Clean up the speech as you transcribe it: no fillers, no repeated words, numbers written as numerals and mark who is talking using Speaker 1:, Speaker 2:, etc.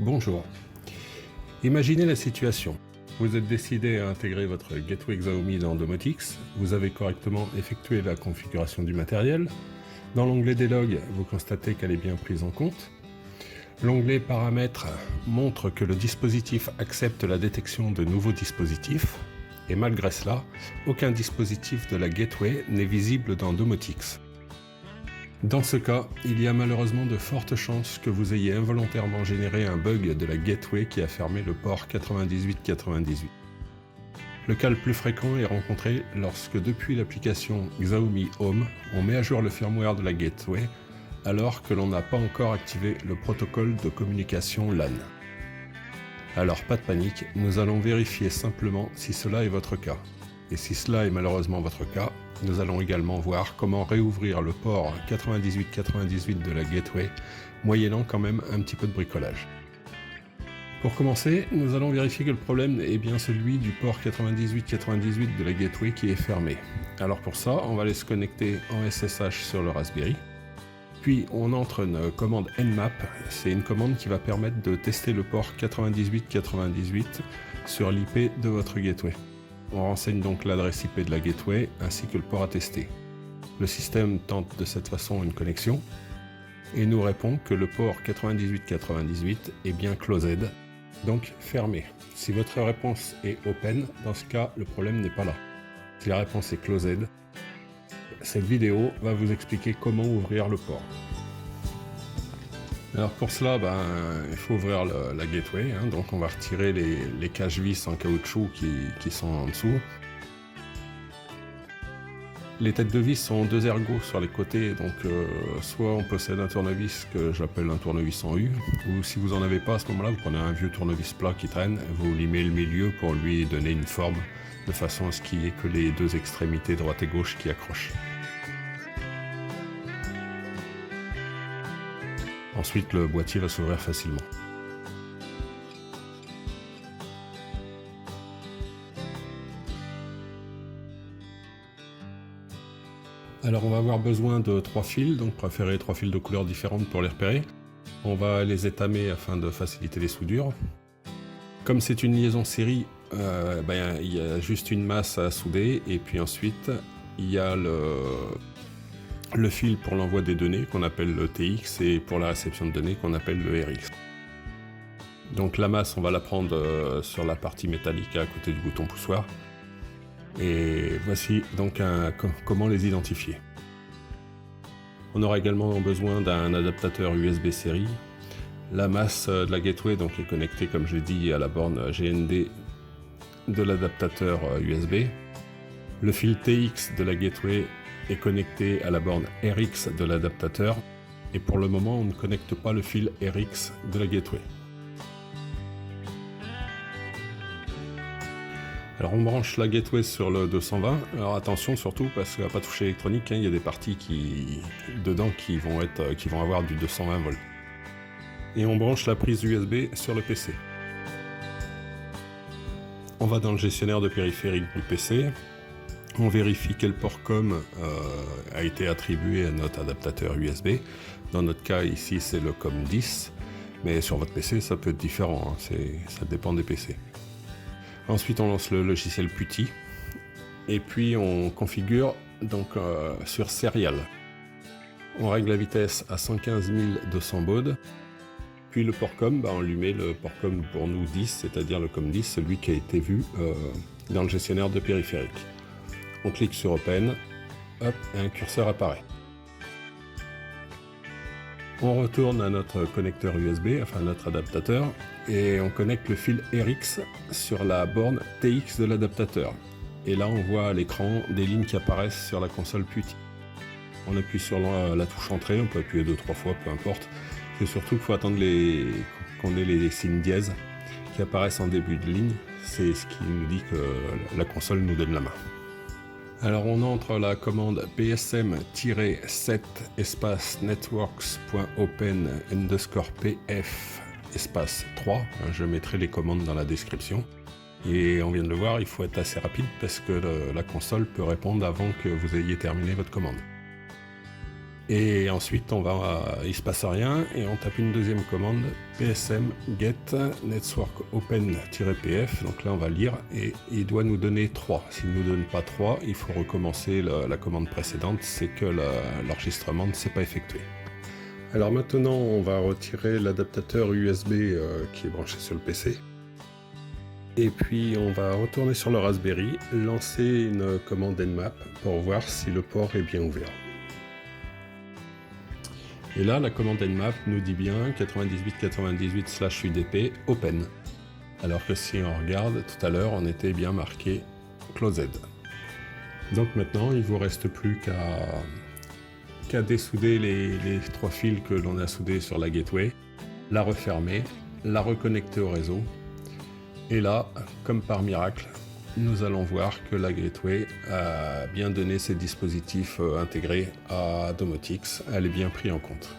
Speaker 1: Bonjour. Imaginez la situation. Vous êtes décidé à intégrer votre gateway Xiaomi dans Domotix, vous avez correctement effectué la configuration du matériel. Dans l'onglet des logs, vous constatez qu'elle est bien prise en compte. L'onglet paramètres montre que le dispositif accepte la détection de nouveaux dispositifs. Et malgré cela, aucun dispositif de la gateway n'est visible dans Domotix. Dans ce cas, il y a malheureusement de fortes chances que vous ayez involontairement généré un bug de la gateway qui a fermé le port 9898. Le cas le plus fréquent est rencontré lorsque depuis l'application Xiaomi Home, on met à jour le firmware de la gateway alors que l'on n'a pas encore activé le protocole de communication LAN. Alors pas de panique, nous allons vérifier simplement si cela est votre cas. Et si cela est malheureusement votre cas, nous allons également voir comment réouvrir le port 9898 de la gateway, moyennant quand même un petit peu de bricolage. Pour commencer, nous allons vérifier que le problème est bien celui du port 9898 de la gateway qui est fermé. Alors pour ça, on va aller se connecter en SSH sur le Raspberry. Puis on entre une commande nmap, c'est une commande qui va permettre de tester le port 9898 sur l'IP de votre gateway. On renseigne donc l'adresse IP de la gateway ainsi que le port à tester. Le système tente de cette façon une connexion et nous répond que le port 9898 est bien closed, donc fermé. Si votre réponse est open, dans ce cas, le problème n'est pas là. Si la réponse est closed, cette vidéo va vous expliquer comment ouvrir le port. Alors pour cela, il faut ouvrir la gateway, donc on va retirer les caches vis en caoutchouc qui sont en dessous. Les têtes de vis sont deux ergots sur les côtés, donc soit on possède un tournevis que j'appelle un tournevis en U, ou si vous n'en avez pas à ce moment-là, vous prenez un vieux tournevis plat qui traîne, vous limez le milieu pour lui donner une forme, de façon à ce qu'il n'y ait que les deux extrémités droite et gauche qui accrochent. Ensuite, le boîtier va s'ouvrir facilement. Alors on va avoir besoin de 3 fils, donc préférez 3 fils de couleurs différentes pour les repérer. On va les étamer afin de faciliter les soudures. Comme c'est une liaison série, il y a juste une masse à souder et puis ensuite il y a le fil pour l'envoi des données qu'on appelle le TX et pour la réception de données qu'on appelle le RX. Donc la masse, on va la prendre sur la partie métallique à côté du bouton poussoir. Et voici donc comment les identifier. On aura également besoin d'un adaptateur USB série. La masse de la gateway donc, est connectée, comme je l'ai dit, à la borne GND de l'adaptateur USB. Le fil TX de la gateway est connecté à la borne RX de l'adaptateur et pour le moment on ne connecte pas le fil RX de la gateway. Alors on branche la gateway sur le 220, alors attention surtout parce qu'elle va pas toucher l'électronique, il y a des parties dedans qui vont avoir du 220 volts. Et on branche la prise USB sur le PC. On va dans le gestionnaire de périphériques du PC. On vérifie quel port COM a été attribué à notre adaptateur USB. Dans notre cas ici c'est le COM 10, mais sur votre PC ça peut être différent, ça dépend des PC. Ensuite on lance le logiciel PuTTY et puis on configure donc sur Serial. On règle la vitesse à 115 200 bauds. Puis le port COM, on lui met le port COM pour nous 10, c'est-à-dire le COM 10, celui qui a été vu dans le gestionnaire de périphériques. On clique sur Open, hop, et un curseur apparaît. On retourne à notre connecteur USB, enfin notre adaptateur, et on connecte le fil RX sur la borne TX de l'adaptateur. Et là on voit à l'écran des lignes qui apparaissent sur la console PuTTY. On appuie sur la touche entrée, on peut appuyer 2-3 fois, peu importe. C'est surtout qu'il faut attendre qu'on ait les signes dièse qui apparaissent en début de ligne. C'est ce qui nous dit que la console nous donne la main. Alors on entre la commande psm-7 espace networks.open_pf espace 3. Je mettrai les commandes dans la description. Et on vient de le voir, il faut être assez rapide parce que la console peut répondre avant que vous ayez terminé votre commande. Et ensuite, il se passe rien et on tape une deuxième commande psm get network open-pf. Donc là, on va lire et il doit nous donner 3. S'il ne nous donne pas 3, il faut recommencer la commande précédente. C'est que l'enregistrement ne s'est pas effectué. Alors maintenant, on va retirer l'adaptateur USB qui est branché sur le PC. Et puis, on va retourner sur le Raspberry, lancer une commande nmap pour voir si le port est bien ouvert. Et là, la commande nmap nous dit bien 98.98/UDP open. Alors que si on regarde, tout à l'heure, on était bien marqué closed. Donc maintenant, il ne vous reste plus qu'à dessouder les 3 fils que l'on a soudés sur la gateway, la refermer, la reconnecter au réseau. Et là, comme par miracle, nous allons voir que la gateway a bien donné ses dispositifs intégrés à Domotix. Elle est bien prise en compte.